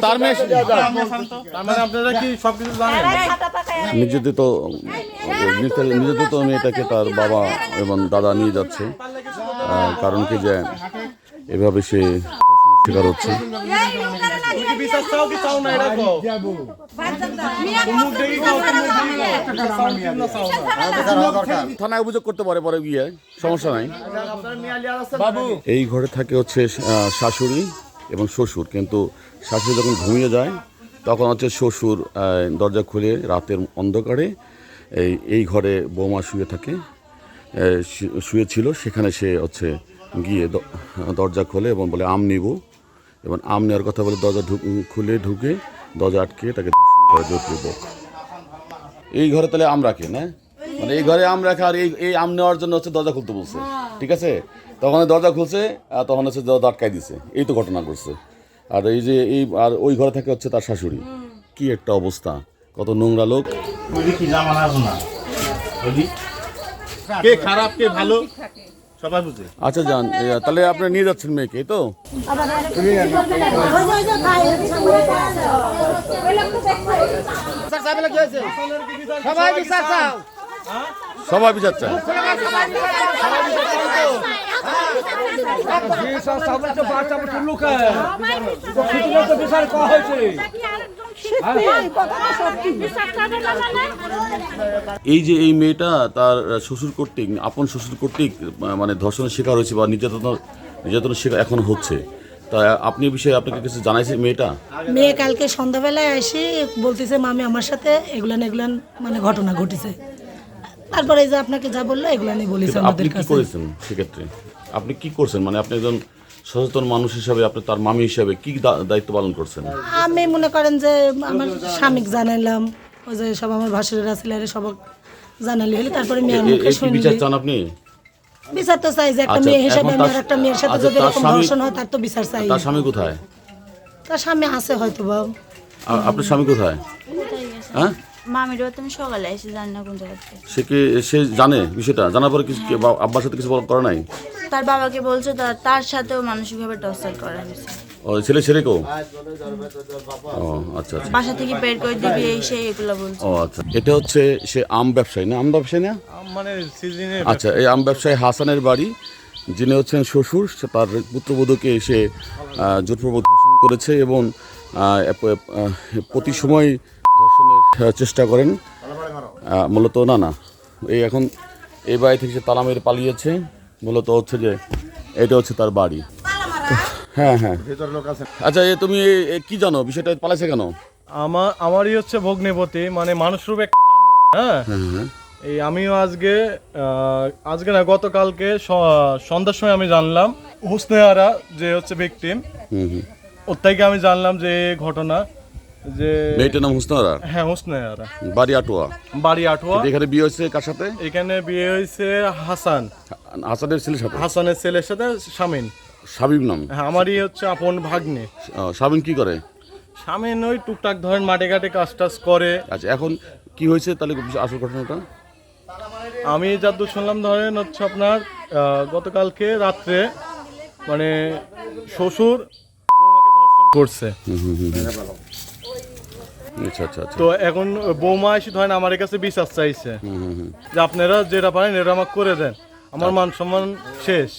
তার মেয়ে মানে আপনারা কি সবকিছু জানেন? নির্যাতিত মেয়েটাকে তার বাবা এবং দাদা নিয়ে যাচ্ছে, কারণ কি যে এভাবে সে শিকার হচ্ছে। থানায় অভিযোগ করতে পারে পরে গিয়ে, সমস্যা নাই। এই ঘরে থাকে হচ্ছে শাশুড়ি এবং শ্বশুর, কিন্তু শাশুড়ি যখন ঘুমিয়ে যায় তখন হচ্ছে শ্বশুর দরজা খুলে রাতের অন্ধকারে এই ঘরে বৌমা শুয়ে থাকে, শুয়েছিল, সেখানে সে হচ্ছে গিয়ে দরজা খোলে এবং বলে আম নিব, এবং আম নেওয়ার কথা বলে দরজা খুলে ঢুকে দরজা আটকে তাকে ধর্ষণ করে জোরপূর্বক। এই ঘরে তাহলে আম রাখে না, মানে এই ঘরে আম রাখে, আর এই আম নেওয়ার জন্য হচ্ছে দরজা খুলতে বলছে, ঠিক আছে? তখন দরজা খুলছে, তখন হচ্ছে দরজা আটকাই দিছে, এই তো ঘটনা করছে। আর এই যে আর ওই ঘরে থাকে হচ্ছে তার শাশুড়ি। কি একটা অবস্থা, কত নোংরা লোক। কে খারাপ কে ভালো সবাই বুঝে। আচ্ছা যান, তাহলে আপনি নিয়ে যাচ্ছেন মেয়েকে, এই তো? সবাই বিচার চায়। এই যে এই মেয়েটা তার শ্বশুর কর্তৃক, আপন শ্বশুর কর্তৃক মানে ধর্ষণের শিকার হয়েছে বা নির্যাতনের শিকার এখন হচ্ছে, তা আপনি এই বিষয়ে আপনাকে কিছু জানাইছে মেয়েটা? মেয়ে কালকে সন্ধ্যাবেলায় এসে বলতেছে মামি আমার সাথে এগুলান মানে ঘটনা ঘটেছে। তারপরে এই যে আপনাকে যা বললো এগুলো নিয়ে বলেছে আমাদের কাছে। আপনি কি করেছেন সেক্ষেত্রে? আপনি কি করছেন, মানে আপনি একজন সচেতন মানুষ হিসাবে, আপনি তার মামি হিসাবে কি দায়িত্ব পালন করছেন? আমি মনে করেন যে আমার স্বামীকে জানাইলাম, ওই যে সব আমার ভাসুরেরা ছেলেরা সব জানালি হলে তারপরে মেয়ের মুখে শুনলি। বিচার চান আপনি? বিচার তো চাই যে একটা মেয়ে হিসাবে আমি আর একটা মেয়ের সাথে যদি এরকম ধর্ষণ হয় তার তো বিচার চাই। তার স্বামী কোথায়? তার স্বামী আছে হয়তো বাবু। আপনার স্বামী কোথায়? হ্যাঁ, মামির বাড়িতে আমি সকালে এসে জানি না কোন জায়গা থেকে। সে জানে বিষয়টা, জানার পরে কিছু আব্বার সাথে কিছু করে নাই? তার বাবাকে বলছে তার সাথেও মানসিকভাবে টর্চার করা হয়েছে। ও ছেলে কেউ? ও আচ্ছা আচ্ছা, বাসা থেকে বের করে দিবি এই সেই এগুলো বলছে। ও আচ্ছা, এটা হচ্ছে সে আম ব্যবসায়ী না? আম ব্যবসায়ী না? মানে সিজনে আচ্ছা, এই আম ব্যবসায়ী হাসানের বাড়ি, যিনি হচ্ছেন শ্বশুর, তার পুত্রবধূকে এসে জোরপূর্বক ধর্ষণ করেছে এবং প্রতি সময় ধর্ষণের চেষ্টা করেন। মূলত না এখন এই বাড়ি থেকে সে তালা মেরে পালিয়েছে, মূলত হচ্ছে যে এটা হচ্ছে তার বাড়ি। হ্যাঁ। আচ্ছা, তুমি কি জানো বিষয়টা, পালাইছে কেন? আমারই হচ্ছে ভগ্নিপতি, মানে মানুষরূপ একটা জানোয়ার। হ্যাঁ, এই আমিও আজকে না গতকালকে সন্ধ্যার সময় আমি জানলাম হুসনেহারা যে হচ্ছে ভিকটিম, ওর থেকে আমি জানলাম যে ঘটনা, যে মেয়েটার নাম হুসনেহারা। হ্যাঁ, হুসনেহারা, বাড়ি আটোয়া। এখানে বিয়ে হয়েছে কার সাথে? এখানে বিয়ে হয়েছে হাসানের ছেলের সাথে। হাসানের ছেলের সাথে শামীম নাম। হ্যাঁ, আমারই হচ্ছে আপন ভাগ্নে। শামীম কি করে? শামীম ওই টুকটাক ধরেন মাঠে ঘাটে কাজ টাজ করে। আচ্ছা, এখন কি হয়েছে তাহলে আসল ঘটনাটা? আমি যতদূর শুনলাম ধরেন হচ্ছে আপনার গতকালকে রাত্রে মানে শ্বশুর বৌমাকে ধর্ষণ করছে। আচ্ছা। তো এখন বৌমা এসে ধরেন আমার কাছে বিচার চাইছে যে আপনারা যেটা পারেন এটা আমাকে করে দেন, আমার মান সম্মান শেষ।